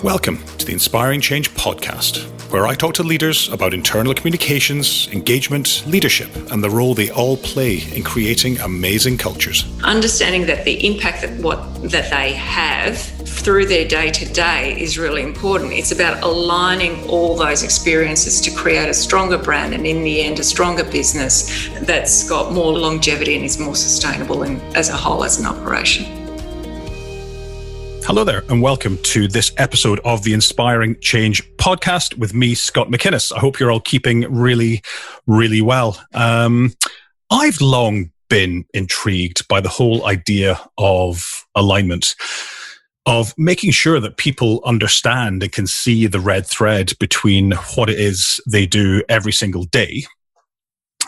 Welcome to the Inspiring Change podcast, where I talk to leaders about internal communications, engagement, leadership, and the role they all play in creating amazing cultures. Understanding that the impact that they have through their day-to-day is really important. It's about aligning all those experiences to create a stronger brand and, in the end, a stronger business that's got more longevity and is more sustainable as a whole as an operation. Hello there, and welcome to this episode of the Inspiring Change podcast with me, Scott McInnes. I hope you're all keeping really, really well. I've long been intrigued by the whole idea of alignment, of making sure that people understand and can see the red thread between what it is they do every single day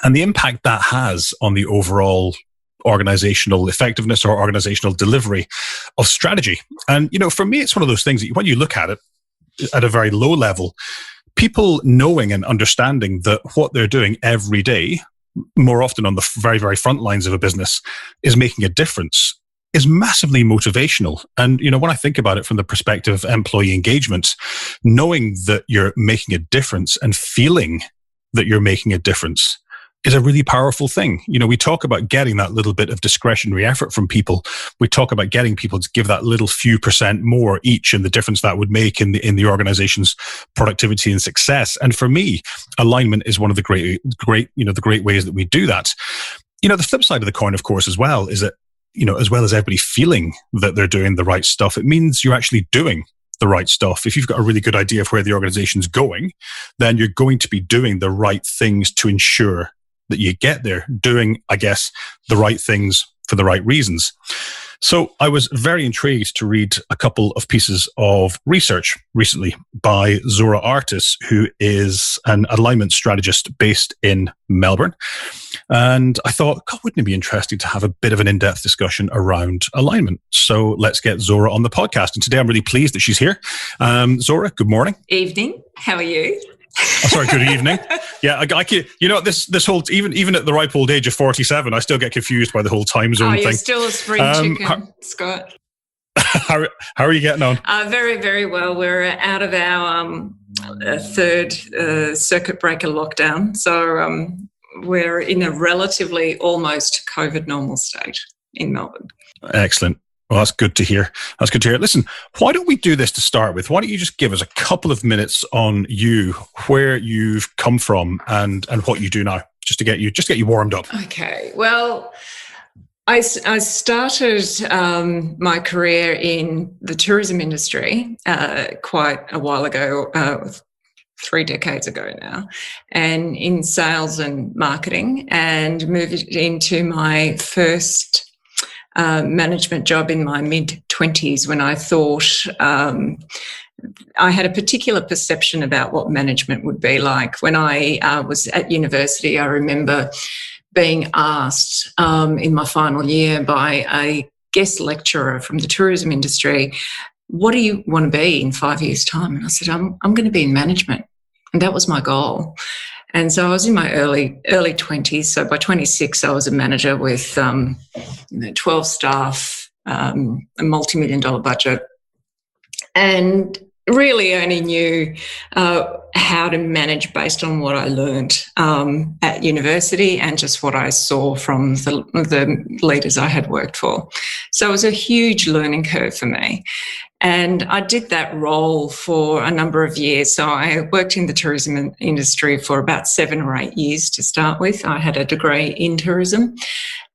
and the impact that has on the overall organizational effectiveness or organizational delivery of strategy. And, for me, it's one of those things that when you look at it at a very low level, people knowing and understanding that what they're doing every day, more often on the very, very front lines of a business, is making a difference is massively motivational. And, when I think about it from the perspective of employee engagement, knowing that you're making a difference and feeling that you're making a difference is a really powerful thing. We talk about getting that little bit of discretionary effort from people. We talk about getting people to give that little few percent more each and the difference that would make in the organization's productivity and success. And for me, alignment is one of the great ways that we do that. The flip side of the coin, of course, as well, is that, as well as everybody feeling that they're doing the right stuff, it means you're actually doing the right stuff. If you've got a really good idea of where the organization's going, then you're going to be doing the right things to ensure that you get there, doing, I guess, the right things for the right reasons. So I was very intrigued to read a couple of pieces of research recently by Zora Artis, who is an alignment strategist based in Melbourne. And I thought, God, wouldn't it be interesting to have a bit of an in-depth discussion around alignment? So let's get Zora on the podcast. And today I'm really pleased that she's here. Zora, good morning. Evening. How are you? Oh, sorry, good evening. Yeah, I can, this whole, even at the ripe old age of 47, I still get confused by the whole time zone thing. You're still a spring chicken, Scott. How are you getting on? Very, very well. We're out of our third circuit breaker lockdown. So we're in a relatively almost COVID normal state in Melbourne. Excellent. Well, that's good to hear. Listen, why don't we do this to start with? Why don't you just give us a couple of minutes on you, where you've come from and what you do now, just to get you warmed up. Okay. Well, I started my career in the tourism industry quite a while ago, 3 decades ago now, and in sales and marketing, and moved into my first management job in my mid-20s when I thought I had a particular perception about what management would be like. When I was at university, I remember being asked in my final year by a guest lecturer from the tourism industry, what do you want to be in 5 years' time? And I said, I'm going to be in management. And that was my goal. And so I was in my early 20s. So by 26, I was a manager with 12 staff, a multi-million-dollar budget, and really only knew how to manage based on what I learned at university and just what I saw from the leaders I had worked for. So it was a huge learning curve for me. And I did that role for a number of years. So I worked in the tourism industry for about 7 or 8 years to start with. I had a degree in tourism.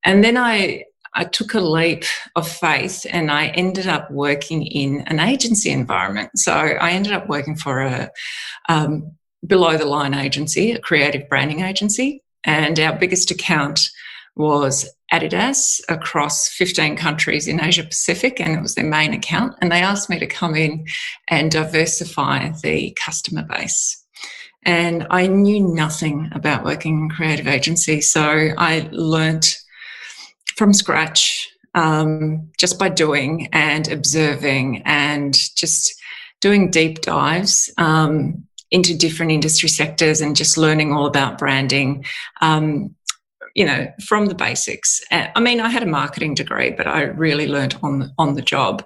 And then I took a leap of faith and I ended up working in an agency environment. So I ended up working for a below-the-line agency, a creative branding agency. And our biggest account was Adidas across 15 countries in Asia Pacific, and it was their main account. And they asked me to come in and diversify the customer base. And I knew nothing about working in creative agency, so I learnt from scratch just by doing and observing and just doing deep dives into different industry sectors and just learning all about branding. From the basics. I mean, I had a marketing degree, but I really learnt on the job.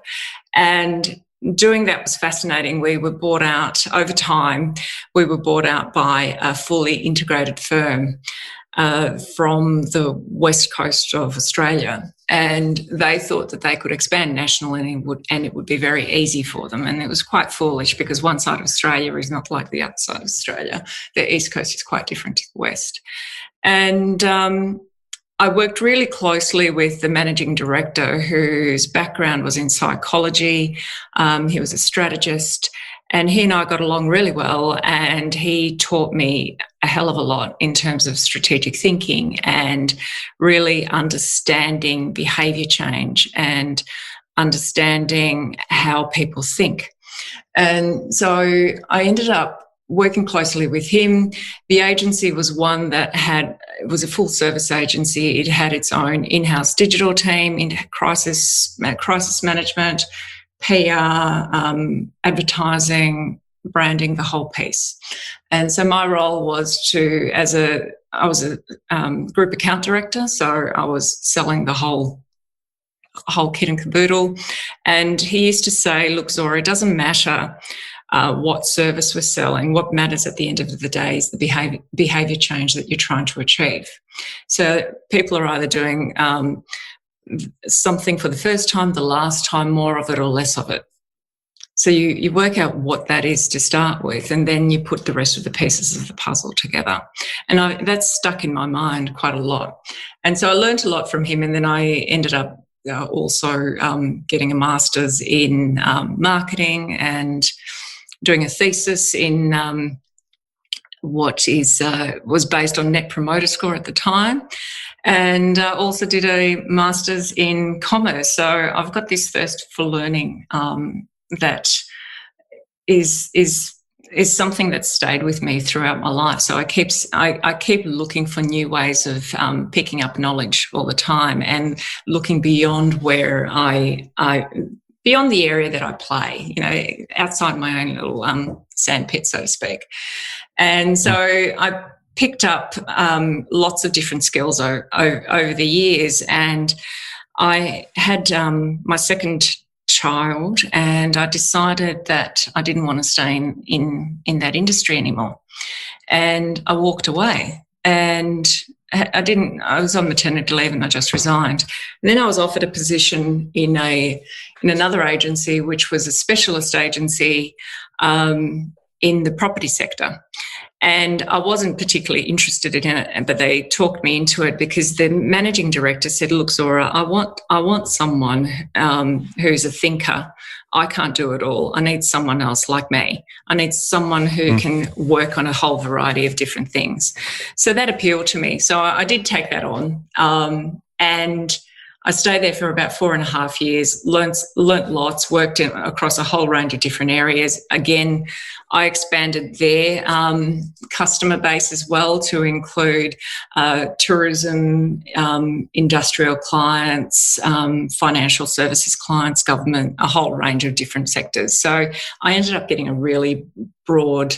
And doing that was fascinating. We were bought out over time. We were bought out by a fully integrated firm from the west coast of Australia, and they thought that they could expand nationally and it would be very easy for them. And it was quite foolish, because one side of Australia is not like the other side of Australia. The east coast is quite different to the west. And I worked really closely with the managing director, whose background was in psychology. He was a strategist, and he and I got along really well, and he taught me a hell of a lot in terms of strategic thinking and really understanding behaviour change and understanding how people think. And so I ended up working closely with him. The agency was one that was a full service agency. It had its own in-house digital team, in crisis management, PR, advertising, branding, the whole piece. And so my role was I was a group account director, so I was selling the whole kit and caboodle. And he used to say, look, Zora, it doesn't matter what service we're selling. What matters at the end of the day is the behaviour change that you're trying to achieve. So people are either doing something for the first time, the last time, more of it or less of it. So you work out what that is to start with, and then you put the rest of the pieces of the puzzle together. And that's stuck in my mind quite a lot. And so I learned a lot from him, and then I ended up also getting a master's in marketing and doing a thesis in what was based on Net Promoter Score at the time, and also did a master's in commerce. So I've got this thirst for learning that is something that stayed with me throughout my life. So I keep looking for new ways of picking up knowledge all the time and looking beyond where beyond the area that I play, outside my own little sand pit, so to speak. And so I picked up lots of different skills over the years, and I had my second child, and I decided that I didn't want to stay in that industry anymore. And I walked away, and I was on maternity leave and I just resigned. And then I was offered a position in another agency, which was a specialist agency in the property sector. And I wasn't particularly interested in it, but they talked me into it because the managing director said, look, Zora, I want someone who's a thinker. I can't do it all. I need someone else like me. I need someone who can work on a whole variety of different things. So that appealed to me. So I did take that on. And I stayed there for about 4.5 years, learnt lots, worked across a whole range of different areas. Again, I expanded their customer base as well to include tourism, industrial clients, financial services clients, government, a whole range of different sectors. So I ended up getting a really broad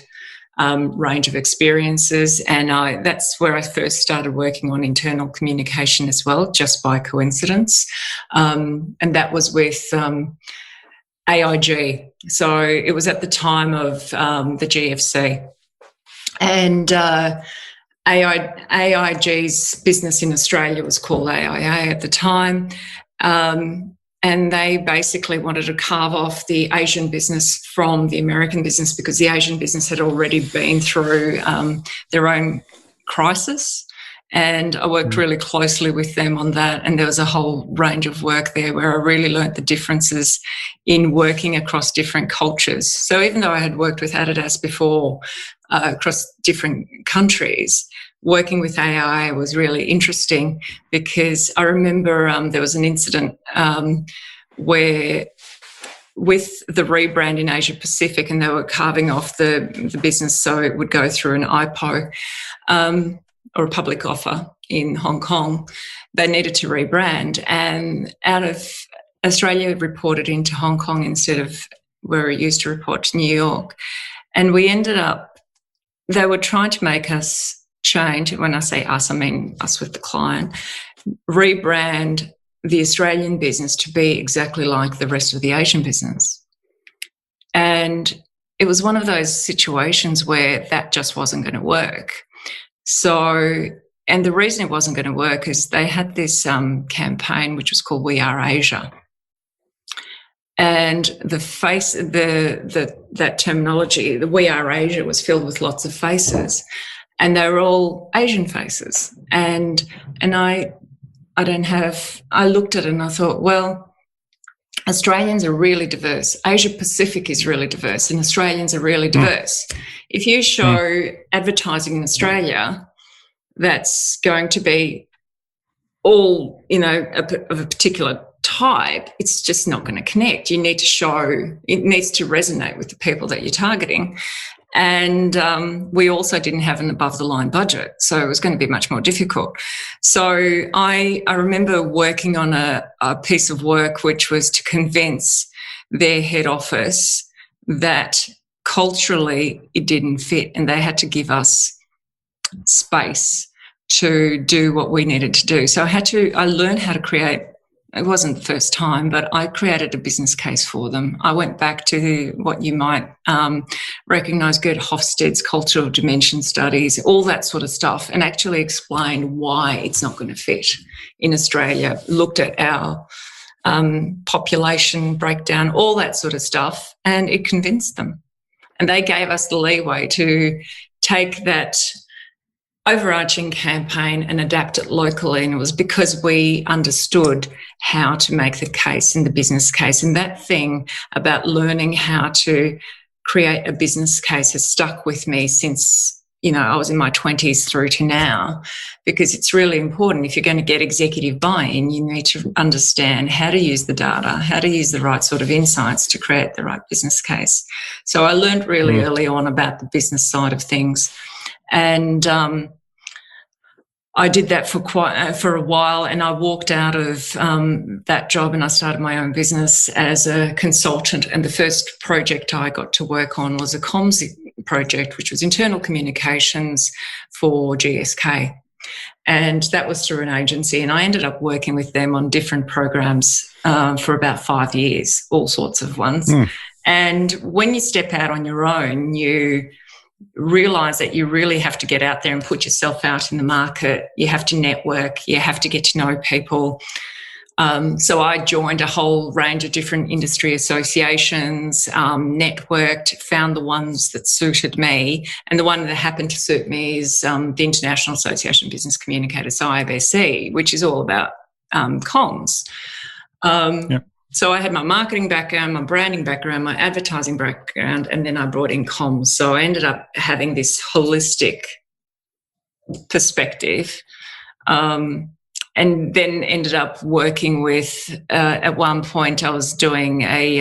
range of experiences, and that's where I first started working on internal communication as well, just by coincidence, and that was with AIG. So it was at the time of the GFC, and AIG's business in Australia was called AIA at the time. And they basically wanted to carve off the Asian business from the American business because the Asian business had already been through their own crisis. And I worked really closely with them on that. And there was a whole range of work there where I really learnt the differences in working across different cultures. So even though I had worked with Adidas before across different countries, working with AI was really interesting because I remember there was an incident where with the rebrand in Asia Pacific, and they were carving off the business so it would go through an IPO or a public offer in Hong Kong. They needed to rebrand, and out of Australia reported into Hong Kong instead of where it used to report to New York. And we ended up, they were trying to make us change, when I say us, I mean us with the client, rebrand the Australian business to be exactly like the rest of the Asian business. And it was one of those situations where that just wasn't going to work. So, and the reason it wasn't going to work is they had this campaign which was called We Are Asia. And that terminology, the We Are Asia, was filled with lots of faces, and they were all Asian faces. And I looked at it and I thought, well, Australians are really diverse. Asia Pacific is really diverse, and Australians are really diverse. If you show advertising in Australia that's going to be all, of a particular type, it's just not going to connect. You need to show, it needs to resonate with the people that you're targeting. And we also didn't have an above-the-line budget, so it was going to be much more difficult. So I remember working on a piece of work which was to convince their head office that culturally it didn't fit, and they had to give us space to do what we needed to do. So I learned how to create. It wasn't the first time, but I created a business case for them. I went back to what you might recognise, Gerd Hofstede's cultural dimension studies, all that sort of stuff, and actually explained why it's not going to fit in Australia. Looked at our population breakdown, all that sort of stuff, and it convinced them. And they gave us the leeway to take that overarching campaign and adapt it locally, and it was because we understood how to make the case and the business case. And that thing about learning how to create a business case has stuck with me since, I was in my 20s through to now, because it's really important. If you're going to get executive buy-in, you need to understand how to use the data, how to use the right sort of insights to create the right business case. So I learned really early on about the business side of things. And I did that for a while, and I walked out of that job and I started my own business as a consultant. And the first project I got to work on was a comms project, which was internal communications for GSK. And that was through an agency. And I ended up working with them on different programs for about 5 years, all sorts of ones. And when you step out on your own, you realise that you really have to get out there and put yourself out in the market. You have to network. You have to get to know people. So I joined a whole range of different industry associations, networked, found the ones that suited me. And the one that happened to suit me is the International Association of Business Communicators, so IBC, which is all about comms. So I had my marketing background, my branding background, my advertising background, and then I brought in comms. So I ended up having this holistic perspective, and then ended up working with, at one point I was doing a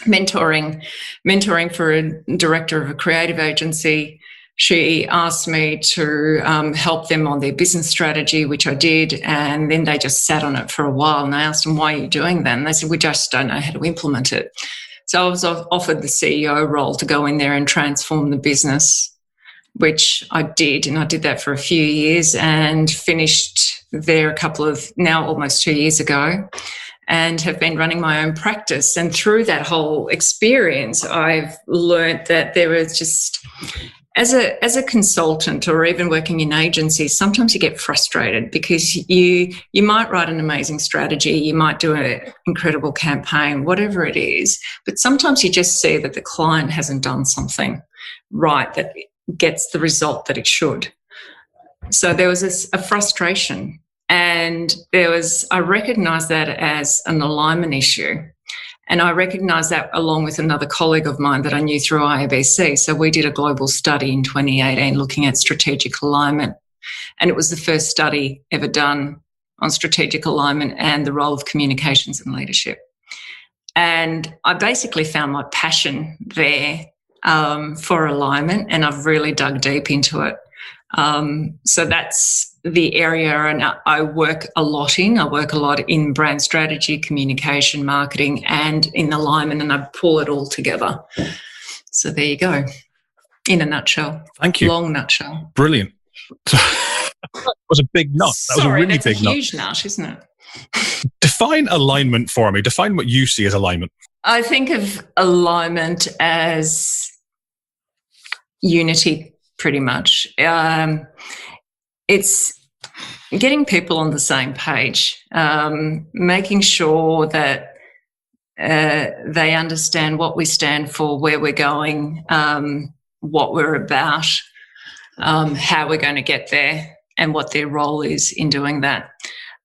mentoring for a director of a creative agency. She asked me to help them on their business strategy, which I did, and then they just sat on it for a while. And I asked them, why are you doing that? And they said, we just don't know how to implement it. So I was offered the CEO role to go in there and transform the business, which I did. And I did that for a few years and finished there now almost 2 years ago, and have been running my own practice. And through that whole experience, I've learnt that there was just... As a consultant or even working in agencies, sometimes you get frustrated because you might write an amazing strategy, you might do an incredible campaign, whatever it is, but sometimes you just see that the client hasn't done something right that gets the result that it should. So there was a frustration, and I recognised that as an alignment issue. And I recognised that along with another colleague of mine that I knew through IABC. So we did a global study in 2018 looking at strategic alignment. And it was the first study ever done on strategic alignment and the role of communications and leadership. And I basically found my passion there for alignment, and I've really dug deep into it. So that's the area, and I work a lot in. I work a lot in brand strategy, communication, marketing, and in alignment, and I pull it all together. So there you go, in a nutshell. Thank you. Long nutshell. Brilliant. That was a big nut. That was a really big nut. Huge nut, isn't it? Define alignment for me. Define what you see as alignment. I think of alignment as unity, pretty much. It's getting people on the same page, making sure that they understand what we stand for, where we're going, what we're about, how we're going to get there, and what their role is in doing that.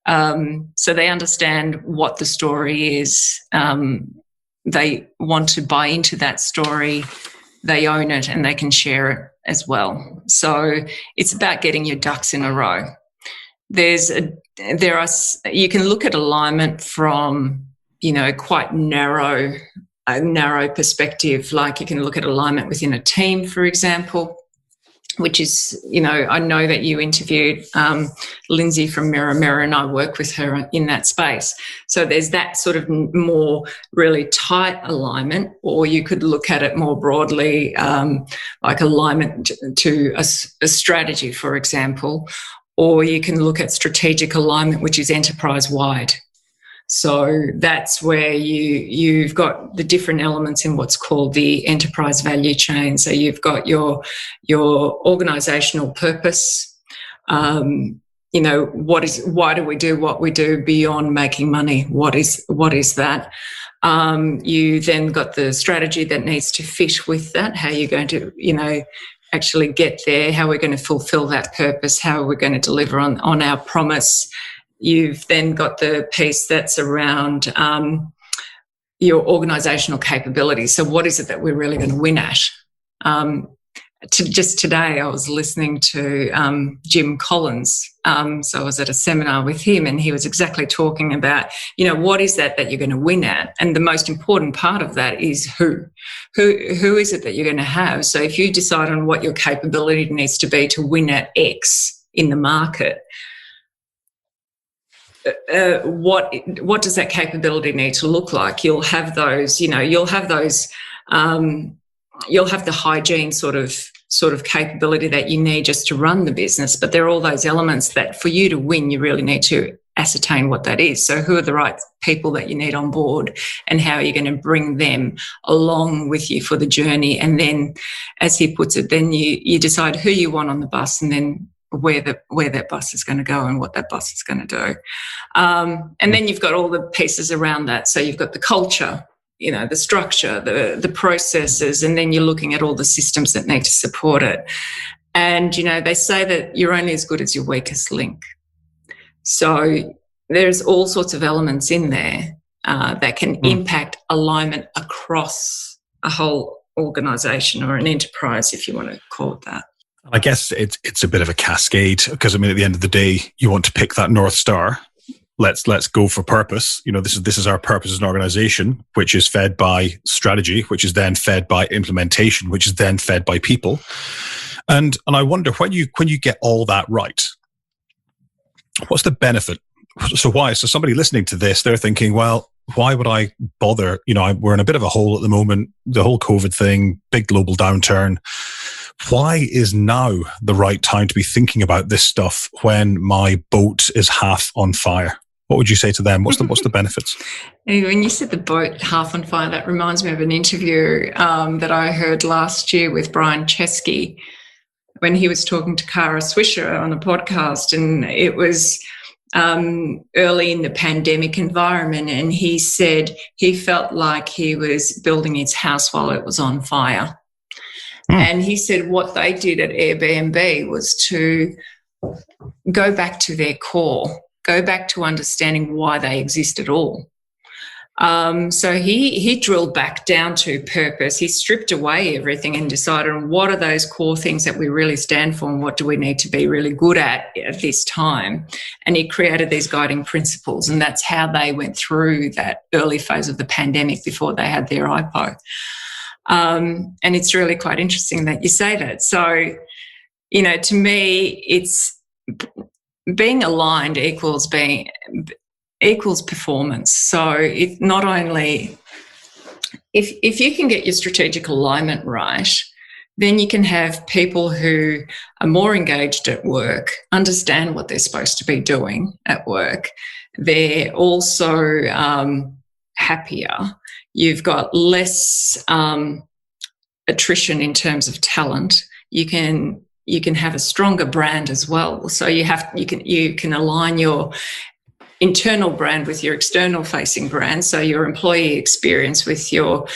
So they understand what the story is. They want to buy into that story. They own it and they can share it as well. So it's about getting your ducks in a row. You can look at alignment from, quite a narrow perspective. Like you can look at alignment within a team, for example, which is, I know that you interviewed Lindsay from Mirror, and I work with her in that space. So there's that sort of more really tight alignment, or you could look at it more broadly, like alignment to a strategy, for example, or you can look at strategic alignment, which is enterprise-wide. So that's where you've got the different elements in what's called the enterprise value chain. So you've got your organisational purpose. Why do we do what we do beyond making money? What is that? You then got the strategy that needs to fit with that. How you're going to, actually get there. How we're going to fulfil that purpose. How we're going to deliver on our promise. You've then got the piece that's around your organisational capability. So what is it that we're really going to win at? Just today I was listening to Jim Collins. So I was at a seminar with him and he was exactly talking about, what is that you're going to win at? And the most important part of that is who is it that you're going to have? So if you decide on what your capability needs to be to win at X in the market, what does that capability need to look like? You'll have those, you'll have the hygiene sort of capability that you need just to run the business. But there are all those elements that for you to win, you really need to ascertain what that is. So who are the right people that you need on board and how are you going to bring them along with you for the journey? And then, as he puts it, then you decide who you want on the bus and then where that bus is going to go and what that bus is going to do. And then you've got all the pieces around that. So you've got the culture, the structure, the processes, and then you're looking at all the systems that need to support it. And, they say that you're only as good as your weakest link. So there's all sorts of elements in there that can impact alignment across a whole organisation or an enterprise, if you want to call it that. I guess it's a bit of a cascade because, at the end of the day, you want to pick that North Star. Let's go for purpose. This is our purpose as an organization, which is fed by strategy, which is then fed by implementation, which is then fed by people. And I wonder when you get all that right, what's the benefit? So somebody listening to this, they're thinking, well, why would I bother? We're in a bit of a hole at the moment, the whole COVID thing, big global downturn. Why is now the right time to be thinking about this stuff when my boat is half on fire? What would you say to them? What's the benefits? When you said the boat half on fire, that reminds me of an interview that I heard last year with Brian Chesky when he was talking to Kara Swisher on a podcast, and it was early in the pandemic environment, and he said he felt like he was building his house while it was on fire. And he said what they did at Airbnb was to go back to their core, go back to understanding why they exist at all. So he drilled back down to purpose. He stripped away everything and decided on what are those core things that we really stand for and what do we need to be really good at this time. And he created these guiding principles, and that's how they went through that early phase of the pandemic before they had their IPO. And it's really quite interesting that you say that. So, to me, it's being aligned equals performance. So if not only if you can get your strategic alignment right, then you can have people who are more engaged at work, understand what they're supposed to be doing at work. They're also happier. You've got less attrition in terms of talent. You can have a stronger brand as well. So you can align your internal brand with your external facing brand, so your employee experience with your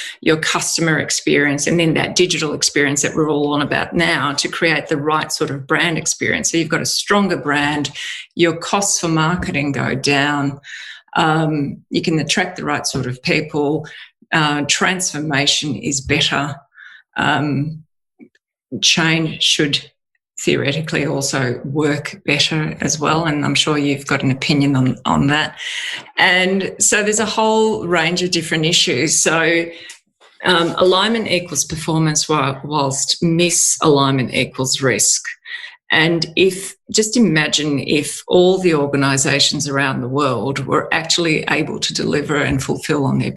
customer experience, and then that digital experience that we're all on about now, to create the right sort of brand experience. So you've got a stronger brand, your costs for marketing go down, you can attract the right sort of people, transformation is better, change should theoretically also work better as well, and I'm sure you've got an opinion on that. And so there's a whole range of different issues. So alignment equals performance, whilst misalignment equals risk. And just imagine if all the organisations around the world were actually able to deliver and fulfil their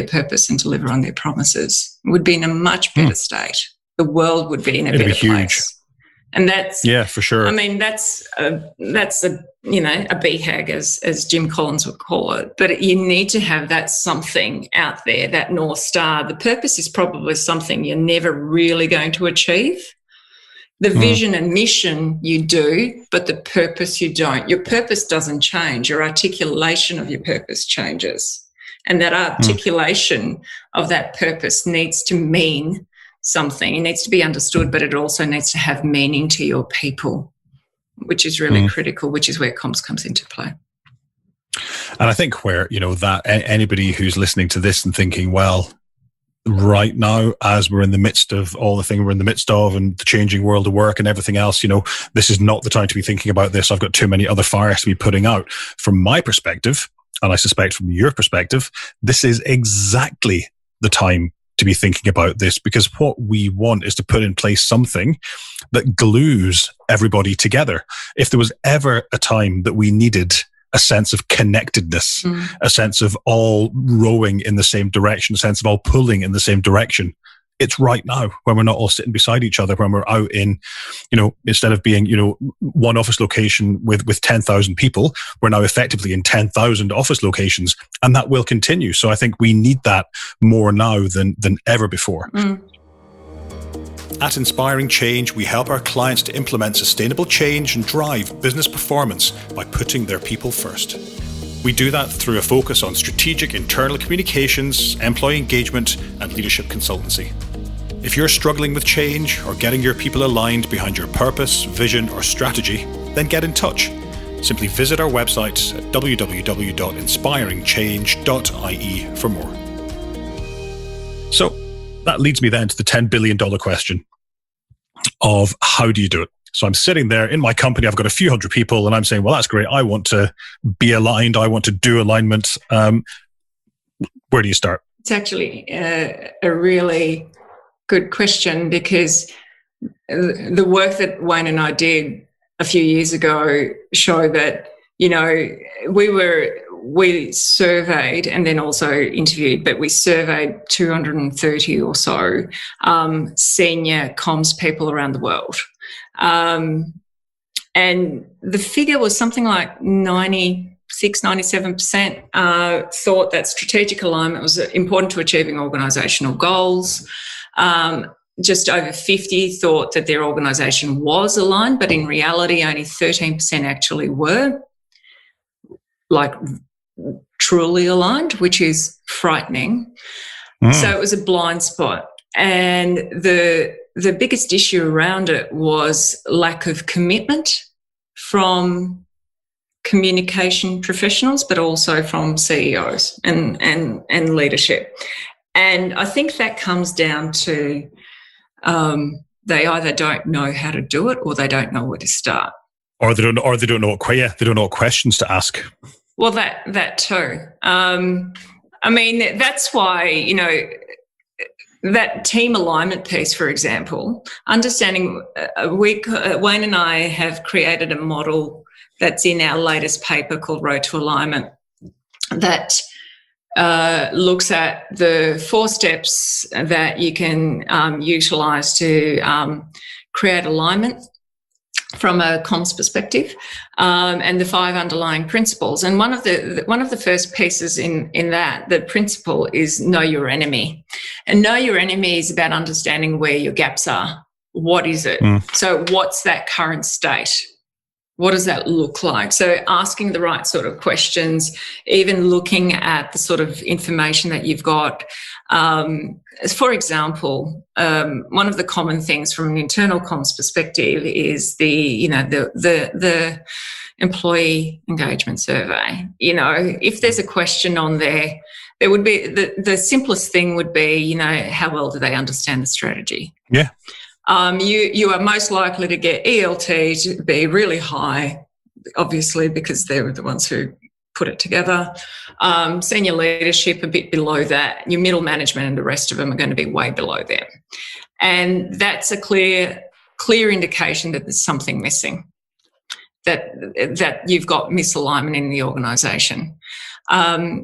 purpose and deliver on their promises, it would be in a much better state. The world would be in a better place. And that's, for sure. I mean, that's a BHAG, as Jim Collins would call it. But you need to have that something out there, that North Star. The purpose is probably something you're never really going to achieve. The vision and mission you do, but the purpose you don't. Your purpose doesn't change. Your articulation of your purpose changes. And that articulation of that purpose needs to mean something. It needs to be understood, but it also needs to have meaning to your people, which is really critical, which is where comms comes into play. And I think where, that anybody who's listening to this and thinking, well, right now, as we're in the midst of all the thing we're in the midst of and the changing world of work and everything else, this is not the time to be thinking about this. I've got too many other fires to be putting out. From my perspective, and I suspect from your perspective, this is exactly the time to be thinking about this, because what we want is to put in place something that glues everybody together. If there was ever a time that we needed a sense of connectedness, a sense of all rowing in the same direction, a sense of all pulling in the same direction, it's right now, when we're not all sitting beside each other, when we're out in, instead of being, one office location with 10,000 people, we're now effectively in 10,000 office locations, and that will continue. So I think we need that more now than ever before. At Inspiring Change, we help our clients to implement sustainable change and drive business performance by putting their people first. We do that through a focus on strategic internal communications, employee engagement, and leadership consultancy. If you're struggling with change or getting your people aligned behind your purpose, vision, or strategy, then get in touch. Simply visit our website at www.inspiringchange.ie for more. So that leads me then to the $10 billion question of how do you do it? So I'm sitting there in my company, I've got a few hundred people, and I'm saying, well, that's great. I want to be aligned. I want to do alignment. Where do you start? It's actually a really good question, because the work that Wayne and I did a few years ago showed that, we surveyed and then also interviewed, but we surveyed 230 or so senior comms people around the world. And the figure was something like 97% thought that strategic alignment was important to achieving organisational goals. Just over 50 thought that their organisation was aligned, but in reality, only 13% actually were truly aligned, which is frightening. So it was a blind spot. And the biggest issue around it was lack of commitment from communication professionals, but also from CEOs and leadership. And I think that comes down to they either don't know how to do it, or they don't know where to start, or they don't know what questions to ask. Well, that too. That's why that team alignment piece, for example, understanding. Wayne and I have created a model that's in our latest paper called Road to Alignment that looks at the 4 steps that you can utilise to create alignment from a comms perspective, and the 5 underlying principles. And one of the first pieces in that, the principle is know your enemy. And know your enemy is about understanding where your gaps are. What is it? So what's that current state? What does that look like? So asking the right sort of questions, even looking at the sort of information that you've got. For example, one of the common things from an internal comms perspective is the employee engagement survey. If there's a question on there, there would be the simplest thing would be, how well do they understand the strategy? Yeah. You are most likely to get ELT to be really high, obviously, because they're the ones who put it together. Senior leadership a bit below that. Your middle management and the rest of them are going to be way below them. And that's a clear indication that there's something missing, that you've got misalignment in the organisation.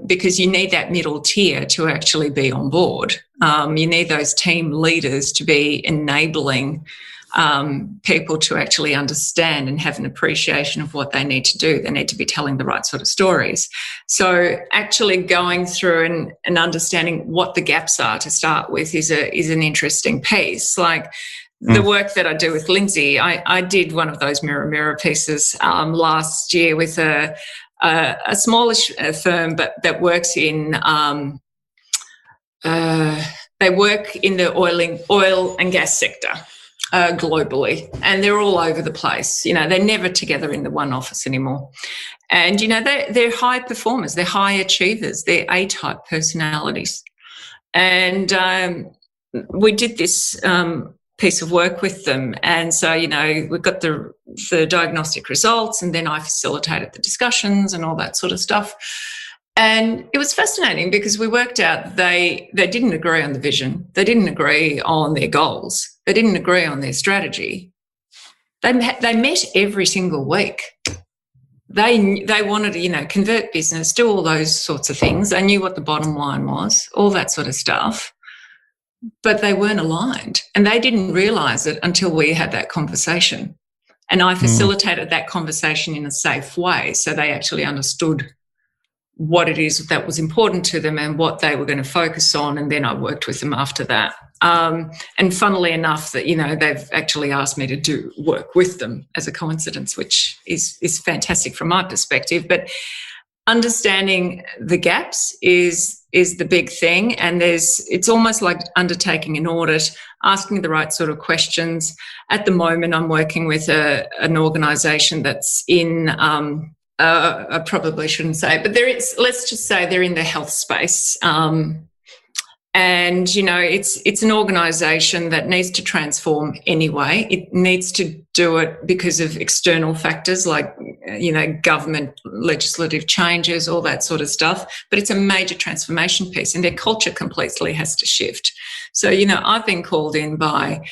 Because you need that middle tier to actually be on board. You need those team leaders to be enabling people to actually understand and have an appreciation of what they need to do. They need to be telling the right sort of stories. So actually going through and understanding what the gaps are to start with is an interesting piece. Like the work that I do with Lindsay, I did one of those mirror pieces last year with a smallish firm, but that works in they work in the oil and gas sector globally, and they're all over the place. They're never together in the one office anymore. And they're high performers, they're high achievers, they're A-type personalities. And we did this piece of work with them, and so we got the diagnostic results, and then I facilitated the discussions and all that sort of stuff. And it was fascinating because we worked out they didn't agree on the vision, they didn't agree on their goals, they didn't agree on their strategy. They met every single week. They wanted to convert business, do all those sorts of things. They knew what the bottom line was, all that sort of stuff. But they weren't aligned, and they didn't realise it until we had that conversation. And I facilitated that conversation in a safe way, so they actually understood what it is that was important to them and what they were going to focus on, and then I worked with them after that. And funnily enough, that they've actually asked me to do work with them as a coincidence, which is fantastic from my perspective. But understanding the gaps is the big thing, and it's almost like undertaking an audit, asking the right sort of questions. At the moment, I'm working with an organisation that's in I probably shouldn't say, but let's just say they're in the health space. And, it's an organisation that needs to transform anyway. It needs to do it because of external factors like, government legislative changes, all that sort of stuff. But it's a major transformation piece, and their culture completely has to shift. So, I've been called in by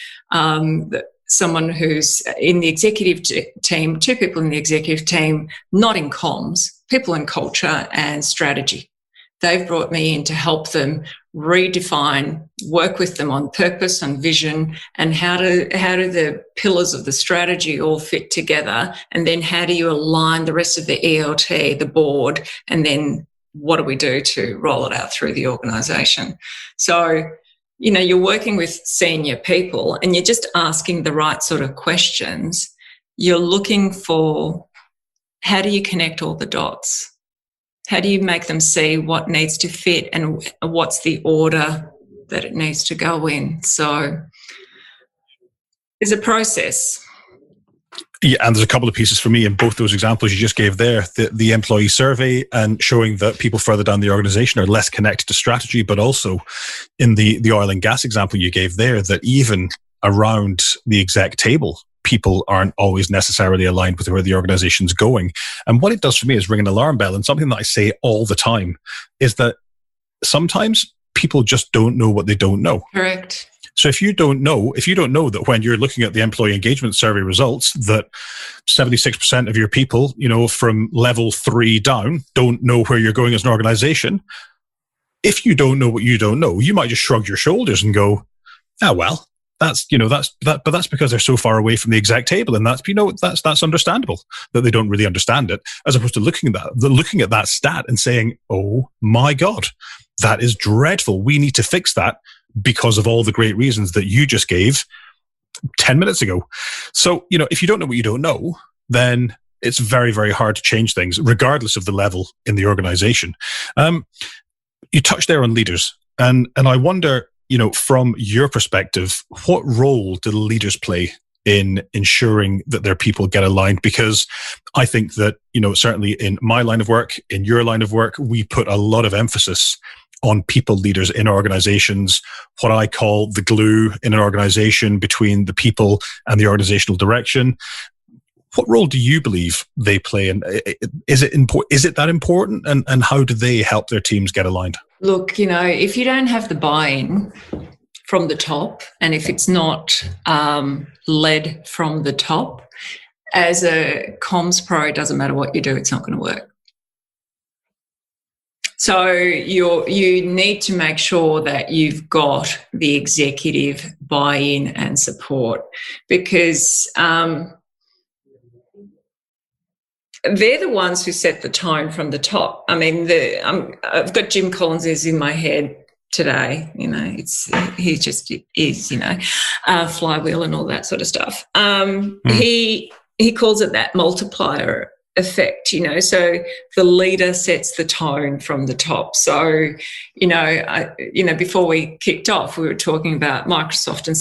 someone who's in the executive team, 2 people in the executive team, not in comms, people in culture and strategy. They've brought me in to help them redefine, work with them on purpose and vision, and how do the pillars of the strategy all fit together, and then how do you align the rest of the ELT, the board, and then what do we do to roll it out through the organisation? So, you're working with senior people and you're just asking the right sort of questions. You're looking for how do you connect all the dots? How do you make them see what needs to fit and what's the order that it needs to go in? So there's a process. Yeah, and there's a couple of pieces for me in both those examples you just gave there. The employee survey and showing that people further down the organization are less connected to strategy, but also in the oil and gas example you gave there, that even around the exec table, people aren't always necessarily aligned with where the organization's going. And what it does for me is ring an alarm bell. And something that I say all the time is that sometimes people just don't know what they don't know. Correct. So if you don't know that when you're looking at the employee engagement survey results, that 76% of your people, from level 3 down, don't know where you're going as an organization. If you don't know what you don't know, you might just shrug your shoulders and go, well, but that's because they're so far away from the exec table, and that's understandable that they don't really understand it, as opposed to looking at that stat and saying, "Oh my God, that is dreadful. We need to fix that because of all the great reasons that you just gave 10 minutes ago." So, if you don't know what you don't know, then it's very, very hard to change things, regardless of the level in the organization. You touched there on leaders, and I wonder, from your perspective, what role do the leaders play in ensuring that their people get aligned? Because I think that, certainly in my line of work, in your line of work, we put a lot of emphasis on people leaders in organizations, what I call the glue in an organization between the people and the organizational direction. What role do you believe they play? And is it that important? And how do they help their teams get aligned? Look, if you don't have the buy-in from the top, and if it's not led from the top, as a comms pro, it doesn't matter what you do, it's not going to work. So you need to make sure that you've got the executive buy-in and support, because they're the ones who set the tone from the top. I mean, I've got Jim Collins is in my head today. He just is, flywheel and all that sort of stuff. He calls it that multiplier effect, so the leader sets the tone from the top. So, before we kicked off, we were talking about Microsoft and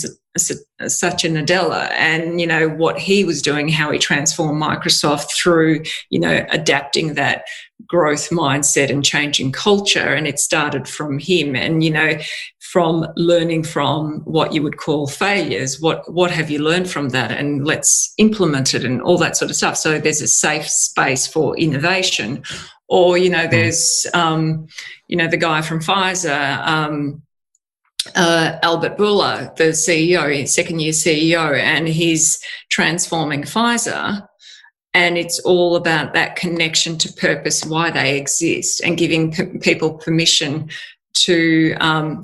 Satya Nadella, and what he was doing, how he transformed Microsoft through adapting that growth mindset and changing culture. And it started from him, and from learning from what you would call failures. What have you learned from that, and let's implement it, and all that sort of stuff. So there's a safe space for innovation. Or there's the guy from Pfizer, Albert Bourla, the CEO, second-year CEO, and he's transforming Pfizer. And it's all about that connection to purpose, why they exist, and giving people permission to,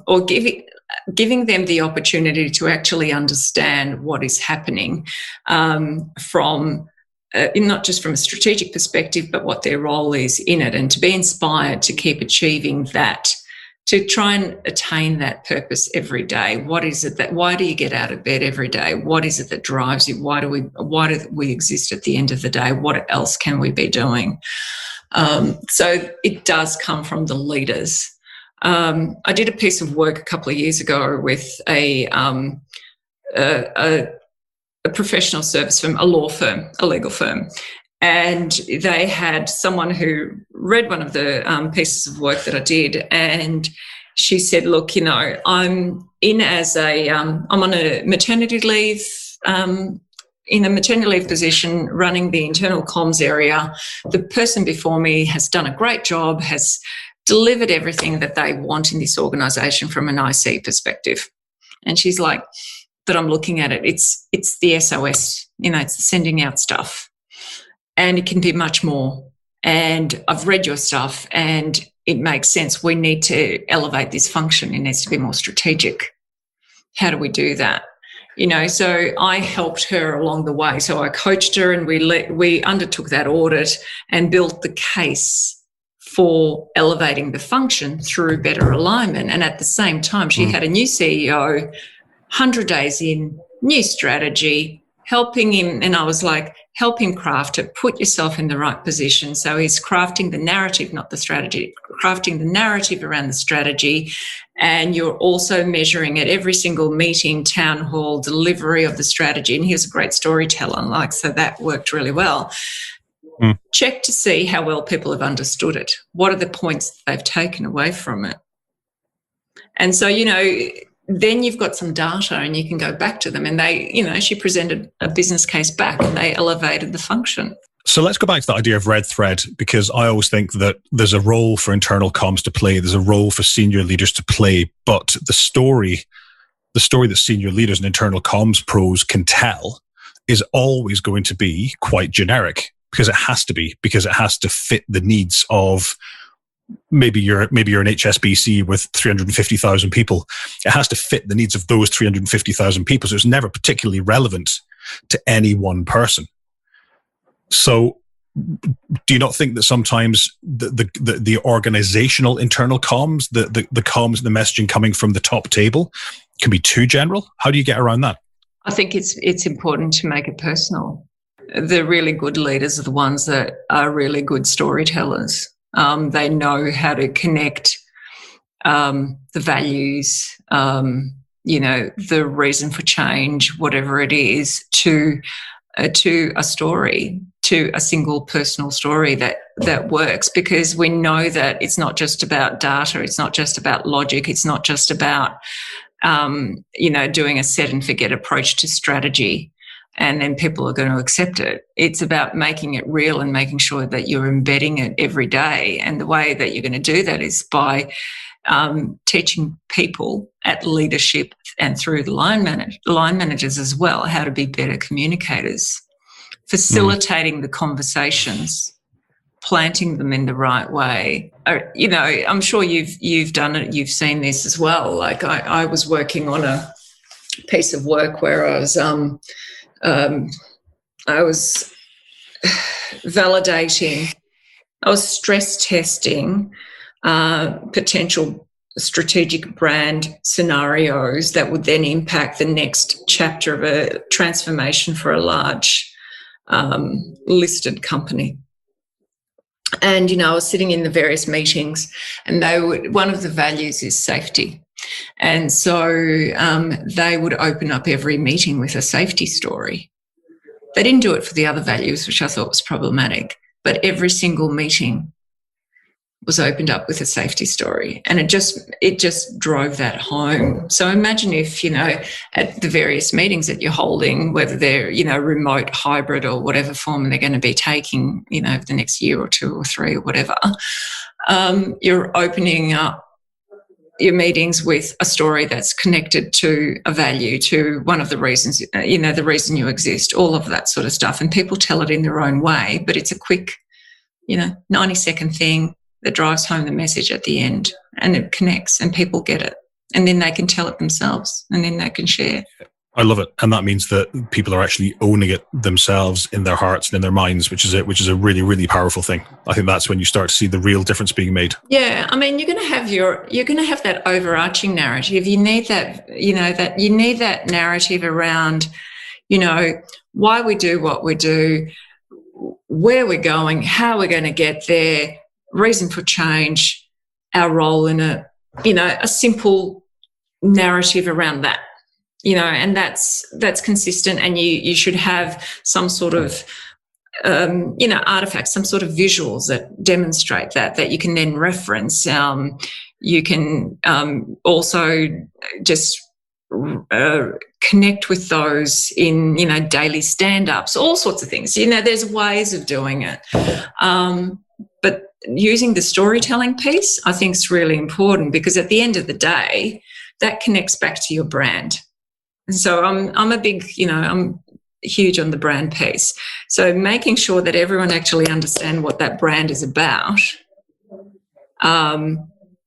or giving them the opportunity to actually understand what is happening from not just from a strategic perspective, but what their role is in it, and to be inspired to keep achieving that, to try and attain that purpose every day. What is it why do you get out of bed every day? What is it that drives you? Why do we exist at the end of the day? What else can we be doing? So it does come from the leaders. I did a piece of work a couple of years ago with a professional service firm, a law firm, a legal firm. And they had someone who read one of the pieces of work that I did, and she said, "Look, I'm in as I'm on a maternity leave, in a maternity leave position, running the internal comms area. The person before me has done a great job, has delivered everything that they want in this organisation from an IC perspective." And she's like, "But I'm looking at it. It's the SOS. It's the sending out stuff." And it can be much more. And I've read your stuff and it makes sense. We need to elevate this function. It needs to be more strategic. How do we do that? So I helped her along the way. So I coached her, and we undertook that audit and built the case for elevating the function through better alignment. And at the same time, she had a new CEO, 100 days in, new strategy, helping him. And I was like, help him craft it, put yourself in the right position. So he's crafting the narrative, not the strategy, crafting the narrative around the strategy. And you're also measuring at every single meeting, town hall, delivery of the strategy. And he was a great storyteller, so that worked really well. Check to see how well people have understood it. What are the points that they've taken away from it? And so, then you've got some data and you can go back to them, and they, she presented a business case back and they elevated the function. So let's go back to the idea of red thread, because I always think that there's a role for internal comms to play. There's a role for senior leaders to play, but the story that senior leaders and internal comms pros can tell is always going to be quite generic, because it has to be, because it has to fit the needs of maybe you're an HSBC with 350,000 people. It has to fit the needs of those 350,000 people. So it's never particularly relevant to any one person. So do you not think that sometimes the organizational internal comms, the comms and the messaging coming from the top table can be too general? How do you get around that? I think it's important to make it personal. The really good leaders are the ones that are really good storytellers. They know how to connect the values, the reason for change, whatever it is, to a story, to a single personal story that works, because we know that it's not just about data, it's not just about logic, it's not just about doing a set and forget approach to strategy and then people are going to accept it. It's about making it real and making sure that you're embedding it every day. And the way that you're going to do that is by teaching people at leadership and through the line managers as well how to be better communicators, facilitating the conversations, planting them in the right way. I'm sure you've done it. You've seen this as well. Like I was working on a piece of work where I was validating, I was stress testing potential strategic brand scenarios that would then impact the next chapter of a transformation for a large listed company. And, I was sitting in the various meetings and one of the values is safety. And so they would open up every meeting with a safety story. They didn't do it for the other values, which I thought was problematic, but every single meeting was opened up with a safety story, and it just drove that home. So imagine if, at the various meetings that you're holding, whether they're, remote, hybrid or whatever form they're going to be taking, over the next year or two or three or whatever, you're opening up your meetings with a story that's connected to a value, to one of the reasons, the reason you exist, all of that sort of stuff. And people tell it in their own way, but it's a quick, 90-second thing that drives home the message at the end, and it connects and people get it. And then they can tell it themselves and then they can share. I love it. And that means that people are actually owning it themselves in their hearts and in their minds, which is a really, really powerful thing. I think that's when you start to see the real difference being made. Yeah. I mean, you're going to have that overarching narrative. You need that, you need that narrative around, why we do what we do, where we're going, how we're going to get there, reason for change, our role in it, a simple narrative around that. And that's consistent, and you should have some sort of, artifacts, some sort of visuals that demonstrate that you can then reference. You can also just connect with those in, daily stand-ups, all sorts of things. There's ways of doing it. But using the storytelling piece, I think, is really important, because at the end of the day, that connects back to your brand. So I'm a big, I'm huge on the brand piece. So making sure that everyone actually understand what that brand is about,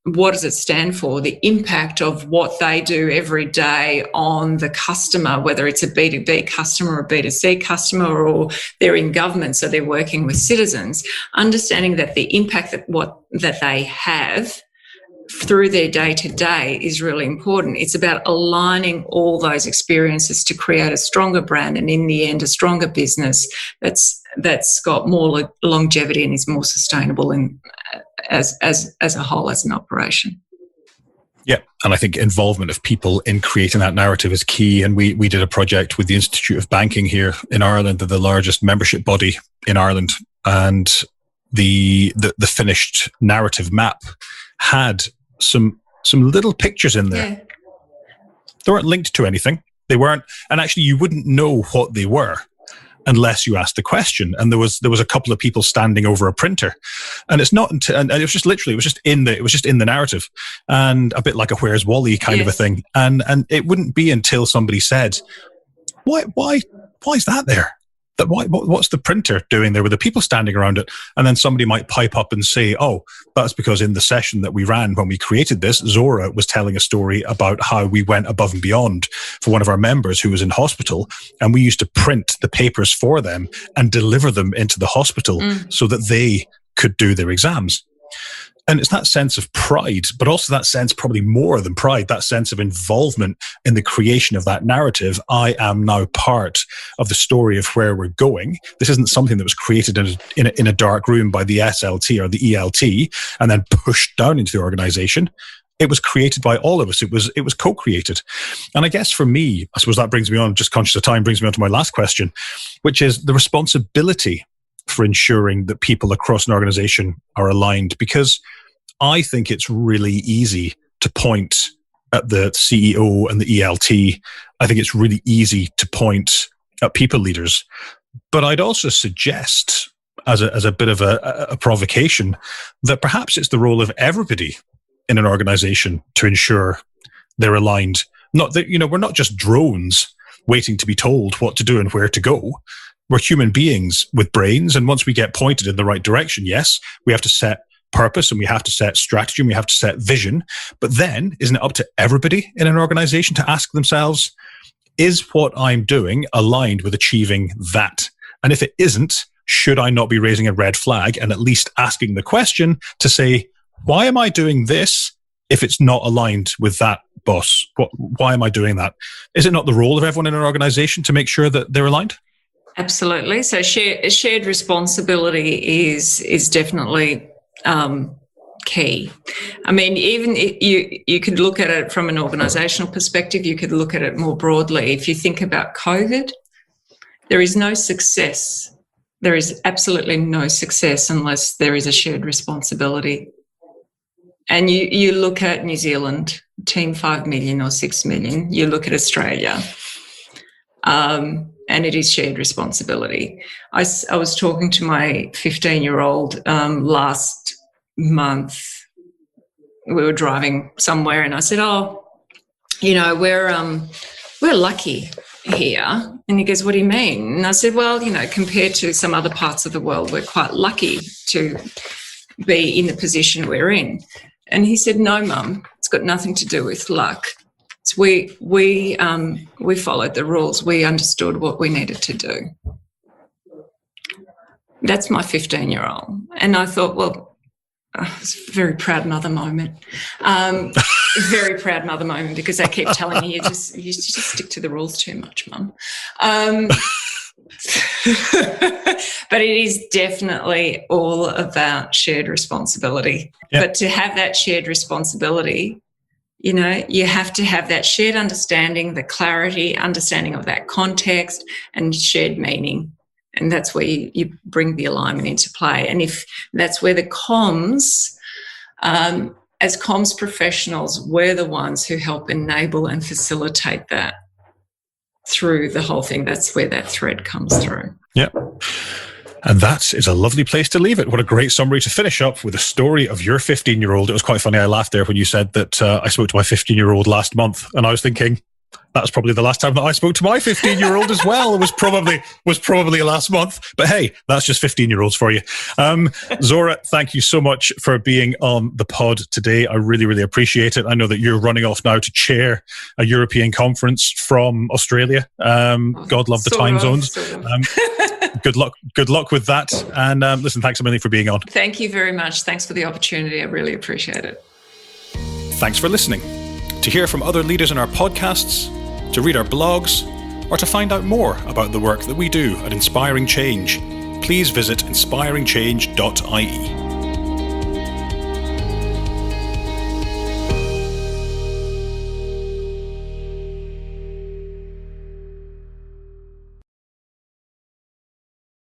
what does it stand for, the impact of what they do every day on the customer, whether it's a B2B customer or a B2C customer, or they're in government, so they're working with citizens, understanding that the impact that they have through their day-to-day is really important. It's about aligning all those experiences to create a stronger brand, and in the end, a stronger business that's got more longevity and is more sustainable as a whole, as an operation. Yeah, and I think involvement of people in creating that narrative is key. And we did a project with the Institute of Banking here in Ireland, the largest membership body in Ireland, and the finished narrative map had some little pictures in there. Yeah. They weren't linked to anything. They weren't, and actually you wouldn't know what they were unless you asked the question. And there was a couple of people standing over a printer, and it's not until, and it was just literally, it was just in the narrative, and a bit like a Where's Wally kind of a thing. And it wouldn't be until somebody said, why is that there? What's the printer doing there with the people standing around it? And then somebody might pipe up and say, oh, that's because in the session that we ran when we created this, Zora was telling a story about how we went above and beyond for one of our members who was in hospital, and we used to print the papers for them and deliver them into the hospital so that they could do their exams. And it's that sense of pride, but also that sense, probably more than pride, that sense of involvement in the creation of that narrative. I am now part of the story of where we're going. This isn't something that was created in a dark room by the SLT or the ELT and then pushed down into the organization. It was created by all of us. It was co-created. And I guess for me, I suppose that brings me on, just conscious of time, brings me on to my last question, which is the responsibility for ensuring that people across an organization are aligned. Because I think it's really easy to point at the CEO and the ELT. I think it's really easy to point at people leaders. But I'd also suggest, as a bit of a provocation, that perhaps it's the role of everybody in an organization to ensure they're aligned. Not that, we're not just drones waiting to be told what to do and where to go. We're human beings with brains. And once we get pointed in the right direction, yes, we have to set purpose and we have to set strategy and we have to set vision. But then isn't it up to everybody in an organization to ask themselves, is what I'm doing aligned with achieving that? And if it isn't, should I not be raising a red flag and at least asking the question to say, why am I doing this if it's not aligned with that, boss? Why am I doing that? Is it not the role of everyone in an organization to make sure that they're aligned? Absolutely. So shared responsibility is definitely key. I mean, even you could look at it from an organisational perspective. You could look at it more broadly. If you think about COVID, there is no success. There is absolutely no success unless there is a shared responsibility. And you look at New Zealand, Team 5 million or 6 million. You look at Australia. And it is shared responsibility. I was talking to my 15-year-old last month. We were driving somewhere, and I said, we're lucky here. And he goes, what do you mean? And I said, well, compared to some other parts of the world, we're quite lucky to be in the position we're in. And he said, no, Mum, it's got nothing to do with luck. So we followed the rules. We understood what we needed to do. That's my 15-year-old. And I thought, well, it's a very proud mother moment. Very proud mother moment, because they keep telling me you just stick to the rules too much, Mum. But it is definitely all about shared responsibility. Yep. But to have that shared responsibility, you have to have that shared understanding, the clarity, understanding of that context and shared meaning. And that's where you bring the alignment into play. And if that's where the comms, as comms professionals, we're the ones who help enable and facilitate that through the whole thing. That's where that thread comes through. Yeah. And that is a lovely place to leave it. What a great summary to finish up with, a story of your 15-year-old. It was quite funny. I laughed there when you said that I spoke to my 15-year-old last month, and I was thinking that was probably the last time that I spoke to my 15-year-old as well. It was probably last month. But hey, that's just 15-year-olds for you. Zora, thank you so much for being on the pod today. I really, really appreciate it. I know that you're running off now to chair a European conference from Australia. God love the time zones. Good luck with that. And listen, thanks a million for being on. Thank you very much. Thanks for the opportunity. I really appreciate it. Thanks for listening. To hear from other leaders in our podcasts, to read our blogs, or to find out more about the work that we do at Inspiring Change, please visit inspiringchange.ie.